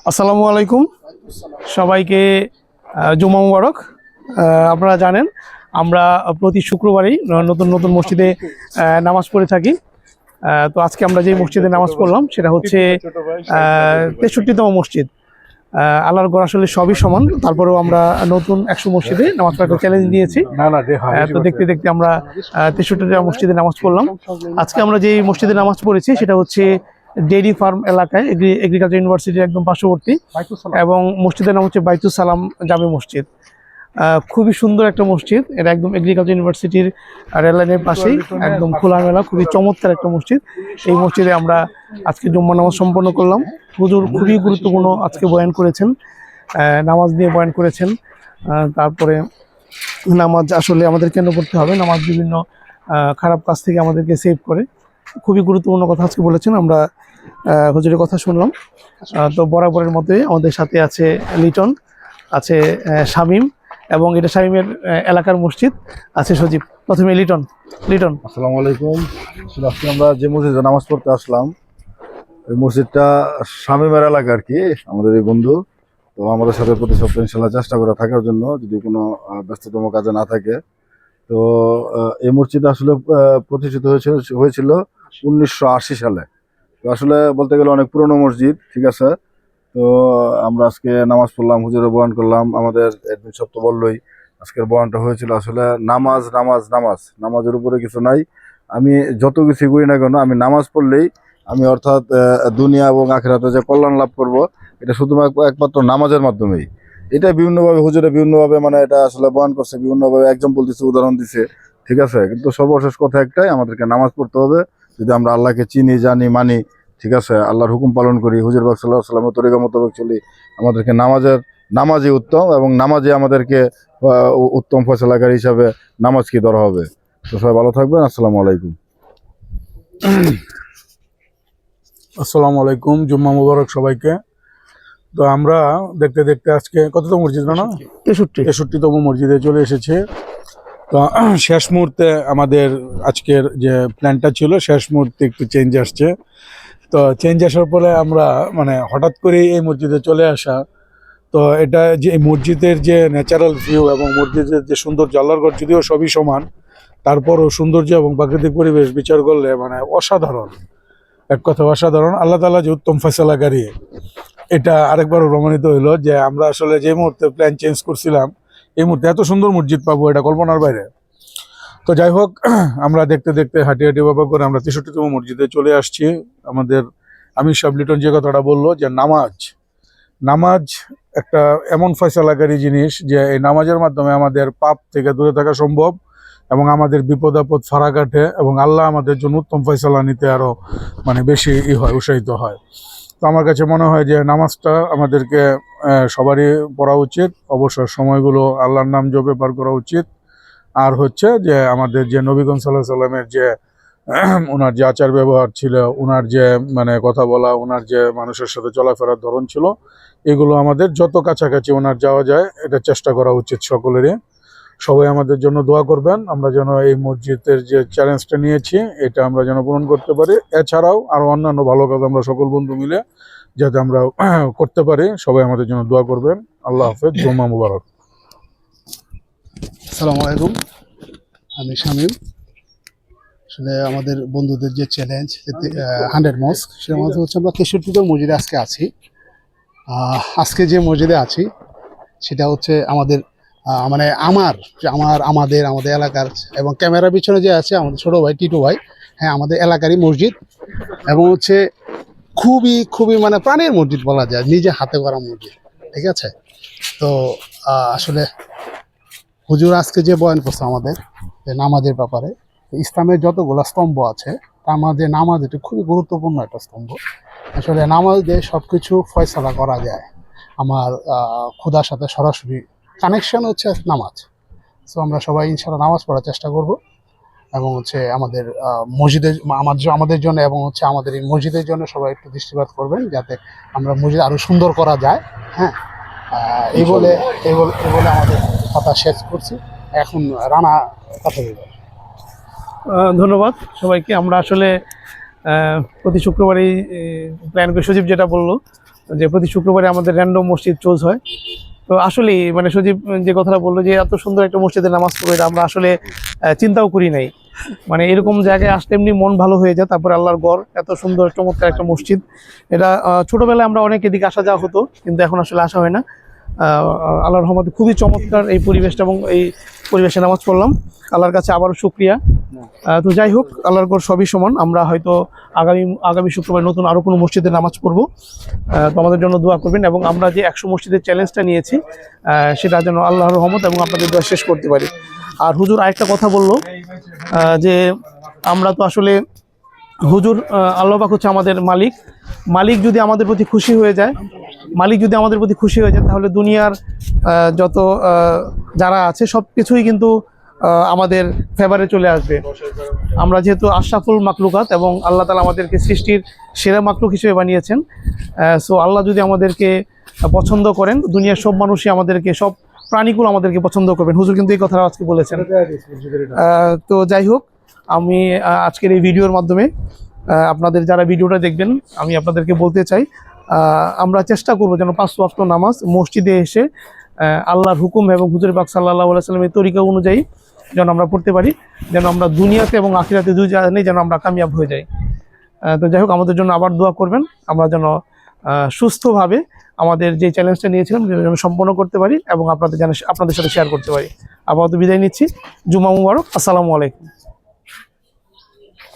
আসসালামু আলাইকুম সবাইকে, জুমা মুবারক। আপনারা জানেন আমরা প্রতি শুক্রবারই নতুন নতুন মসজিদে নামাজ পড়ে থাকি। তো আজকে আমরা যে মসজিদে নামাজ পড়লাম সেটা হচ্ছে 63তম মসজিদ। আল্লাহর ঘর আসলে সবই সমান, তারপরেও আমরা নতুন 100 মসজিদে নামাজ পড়ার চ্যালেঞ্জ নিয়েছি। তো দেখতে দেখতে আমরা 63টা মসজিদে নামাজ পড়লাম। আজকে আমরা যে মসজিদে নামাজ পড়েছি সেটা হচ্ছে ডেইরি ফার্ম এলাকায়, এগ্রিকালচার ইউনিভার্সিটির একদম পার্শ্ববর্তী, এবং মসজিদের নাম হচ্ছে বাইতুস সালাম জামে মসজিদ। খুবই সুন্দর একটা মসজিদ, এটা একদম এগ্রিকালচার ইউনিভার্সিটির রেল লাইনের পাশেই, একদম খোলামেলা, খুবই চমৎকার একটা মসজিদ। এই মসজিদে আমরা আজকে জুম্মা নামাজ সম্পন্ন করলাম। হুজুর খুবই গুরুত্বপূর্ণ আজকে বয়ান করেছেন, নামাজ নিয়ে বয়ান করেছেন। তারপরে নামাজ আসলে আমাদের কেন পড়তে হবে, নামাজ বিভিন্ন খারাপ কাজ থেকে আমাদেরকে সেভ করে, খুবই গুরুত্বপূর্ণ কথা আজকে বলেছেন। আমরা হুজুরের কথা শুনলাম। তো বরাবরের মতোই আমাদের সাথে আছে লিটন, আছে শামীম, এবং এটা শামীমের এলাকার মসজিদ, আছে সজীব। প্রথমে লিটন। আসসালামু আলাইকুম। আজকে আমরা যে মসজিদে নামাজ পড়তে আসলাম, এই মসজিদটা শামীমের এলাকা আর কি, আমাদের এই বন্ধু। তো আমাদের সাথে প্রতি সপ্তাহে ইনশাল্লাহ চেষ্টা করে থাকার জন্য, যদি কোনো ব্যস্ততম কাজে না থাকে। তো এই মসজিদ আসলে প্রতিষ্ঠিত হয়েছিল 1980 সালে। তো আসলে বলতে গেলে অনেক পুরনো মসজিদ, ঠিক আছে। তো আমরা আজকে নামাজ পড়লাম, হুজুরে বয়ান করলাম। আমাদের এডমিন সব তো বললোই, আজকের বয়ানটা হয়েছিল আসলে নামাজ নামাজ নামাজ, নামাজের উপরে কিছু নাই। আমি যত কিছু করি না কেন, আমি নামাজ পড়লেই আমি অর্থাৎ দুনিয়া এবং আখিরাতে যে কল্যাণ লাভ করব, এটা শুধুমাত্র একমাত্র নামাজের মাধ্যমেই। এটা বিভিন্নভাবে হুজুরে বিভিন্নভাবে মানে এটা আসলে বয়ান করছে, বিভিন্নভাবে এক্সাম্পল দিচ্ছে, উদাহরণ দিচ্ছে, ঠিক আছে। কিন্তু সর্বশেষ কথা একটাই, আমাদেরকে নামাজ পড়তে হবে। যদি আমরা আল্লাহকে চিনি, জানি, মানি, ঠিক আছে, আল্লাহর হুকুম পালন করি, হুজুর পাক সাল্লাল্লাহু আলাইহি ওয়াসাল্লামের তরিকা মোতাবেক চলি, আমাদেরকে নামাজই উত্তম, এবং নামাজে আমাদেরকে উত্তম ফয়সালাকারী হিসাবে নামাজকে ধরা হবে। তো সবাই ভালো থাকবেন। আসসালামু আলাইকুম। আসসালামু আলাইকুম, জুম্মা মুবারক সবাইকে। তো আমরা দেখতে দেখতে আজকে কততম মসজিদ না 63তম মসজিদে চলে এসেছে। তো শেষ মুহূর্তে আমাদের আজকের যে প্ল্যানটা ছিল, শেষ মুহূর্তে একটু চেঞ্জ আসছে। তো চেঞ্জ আসার পরে আমরা মানে হঠাৎ করেই এই মসজিদে চলে আসা। তো এটা যে মসজিদের যে ন্যাচারাল ভিউ এবং মসজিদের যে সৌন্দর্য, আল্লাহর ঘর যদিও সবই সমান, তারপরও সৌন্দর্য এবং প্রাকৃতিক পরিবেশ বিচার করলে মানে অসাধারণ, এক কথা অসাধারণ। আল্লাহ তাআলা যে উত্তম ফয়সালাকারী, এটা আরেকবার প্রমাণিত হইলো যে আমরা আসলে যে মুহূর্তে প্ল্যান চেঞ্জ করছিলাম, এই মুহূর্তে এত সুন্দর মসজিদ পাবো এটা কল্পনার বাইরে। তো যাই হোক, আমরা দেখতে দেখতে হাঁটি হাঁটি বাবা করে আমরা 63তম মসজিদে চলে আসছি। আমাদের আমির সাহেব লিটন যে কথাটা বললো যে নামাজ একটা এমন ফয়সালাকারী জিনিস যে এই নামাজের মাধ্যমে আমাদের পাপ থেকে দূরে থাকা সম্ভব, এবং আমাদের বিপদ আপদ ফাড়া কাটে, এবং আল্লাহ আমাদের জন্য উত্তম ফয়সালা নিতে আরও মানে বেশি উৎসাহিত হয়। তো আমার কাছে মনে হয় যে নামাজটা আমাদেরকে সবারই পড়া উচিত। অবসর সময়গুলো আল্লাহর নাম জপে পার করা উচিত। আর হচ্ছে যে আমাদের যে নবীগঞ্জ সাল্লাল্লাহু আলাইহি সাল্লামের যে ওনার যে আচার ব্যবহার ছিল, ওনার যে মানে কথা বলা, ওনার যে মানুষের সাথে চলাফেরার ধরন ছিল, এগুলো আমাদের যত কাছাকাছি ওনার যাওয়া যায় এটা চেষ্টা করা উচিত সকলেরই। সবাই আমাদের জন্য দোয়া করবেন, আমরা যেন এই মসজিদের যে চ্যালেঞ্জটা নিয়েছি এটা আমরা যেন পূরণ করতে পারি। এছাড়াও আরও অন্যান্য ভালো কাজ আমরা সকল বন্ধু মিলে যাতে আমরা করতে পারি, সবাই আমাদের জন্য দোয়া করবেন। আল্লাহ হাফেজ, জুম্মা মুবারক। আসসালামু আলাইকুম, আমি শামীম। আসলে আমাদের বন্ধুদের যে চ্যালেঞ্জ 100 মস্ক, সেটা মধ্যে হচ্ছে আমরা 63তম মসজিদে আজকে আছি। আজকে যে মসজিদে আছি সেটা হচ্ছে আমাদের মানে আমাদের এলাকার, এবং ক্যামেরার পিছনে যে আছে আমাদের ছোটো ভাই টিটু ভাই, হ্যাঁ আমাদের এলাকারই মসজিদ, এবং হচ্ছে খুবই খুবই মানে প্রাণের মসজিদ বলা যায়, নিজে হাতে করা মসজিদ, ঠিক আছে। তো আসলে হুজুর আজকে যে বয়ান করছে আমাদের যে নামাজের ব্যাপারে, ইসলামের যতগুলো স্তম্ভ আছে তার মাঝে নামাজ এটা খুবই গুরুত্বপূর্ণ একটা স্তম্ভ। আসলে নামাজ দিয়ে সব কিছু ফয়সালা করা যায়। আমার খোদার সাথে সরাসরি কানেকশন হচ্ছে নামাজ। সো আমরা সবাই ইনশাআল্লাহ নামাজ পড়ার চেষ্টা করব, এবং হচ্ছে আমাদের আমাদের জন্য এবং হচ্ছে আমাদের এই মসজিদের জন্য সবাই একটু দৃষ্টিপাত করবেন, যাতে আমরা মসজিদ আরও সুন্দর করা যায়। হ্যাঁ, এই বলে আমাদের কথা শেষ করছি। এখন রানা কথা বলবেন। ধন্যবাদ সবাইকে। আমরা আসলে প্রতি শুক্রবারই প্ল্যান করে সজীব যেটা বললো যে প্রতি শুক্রবারে আমাদের র্যান্ডম মসজিদ চোজ হয়। তো আসলেই মানে সজীব যে কথাটা বললো যে এত সুন্দর একটা মসজিদে নামাজ পড়বো, এটা আমরা আসলে চিন্তাও করি নাই। মানে এরকম জায়গায় আসলে এমনি মন ভালো হয়ে যায়। তারপরে আল্লাহর ঘর, এত সুন্দর চমৎকার একটা মসজিদ। এটা ছোটবেলায় আমরা অনেক এদিকে আসা যাওয়া হতো, কিন্তু এখন আসলে আসা হয় না। আল্লাহর রহমতে খুবই চমৎকার এই পরিবেশটা, এবং এই পরিবেশে নামাজ পড়লাম। আল্লাহর কাছে আবারও শুকরিয়া। তো যাই হোক, আল্লাহর ঘর সবই সমান। আমরা হয়তো আগামী শুক্রবার নতুন আরও কোনো মসজিদে নামাজ পড়বো। তো আমাদের জন্য দোয়া করবেন, এবং আমরা যে 100 মসজিদের চ্যালেঞ্জটা নিয়েছি সেটা যেন আল্লাহর রহমত এবং আপনাদের দোয়া শেষ করতে পারি। আর হুজুর আরেকটা কথা বললো যে আমরা তো আসলে হুজুর আল্লাহ পাক হচ্ছে আমাদের মালিক। মালিক যদি আমাদের প্রতি খুশি হয়ে যায়, তাহলে দুনিয়ার যত যারা আছে সব কিছুই কিন্তু আমাদের ফেভারে চলে আসবে। আমরা যেহেতু আশরাফুল মাকলুকাত, এবং আল্লাহ তাআলা আমাদেরকে সৃষ্টির সেরা মাকলুক হিসেবে বানিয়েছেন। সো আল্লাহ যদি আমাদেরকে পছন্দ করেন, দুনিয়ার সব মানুষই আমাদেরকে, সব প্রাণীগুলো আমাদেরকে পছন্দ করবেন। হুজুর কিন্তু এই কথাটা আজকে বলেছেন। তো যাই হোক, আমি আজকের এই ভিডিওর মাধ্যমে আপনাদের যারা ভিডিওটা দেখবেন, আমি আপনাদেরকে বলতে চাই, আমরা চেষ্টা করবো যেন 5 ওয়াক্ত নামাজ মসজিদে এসে আল্লাহর হুকুম এবং হুজুর পাক সাল্লাল্লাহু আলাইহি ওয়াসাল্লামের তরিকা অনুযায়ী যেন আমরা পড়তে পারি, যেন আমরা দুনিয়াতে এবং আখিরাতে দুই জায়গায় যেন আমরা কামিয়াব হয়ে যাই। তো যাই হোক, আমাদের জন্য আবার দোয়া করবেন, আমরা যেন সুস্থভাবে আমাদের যে চ্যালেঞ্জটা নিয়েছিলাম যেন সম্পন্ন করতে পারি, এবং আপনাদের সাথে শেয়ার করতে পারি। আপাতত বিদায় নিচ্ছি। জুমা মুবারক। আসসালামু আলাইকুম।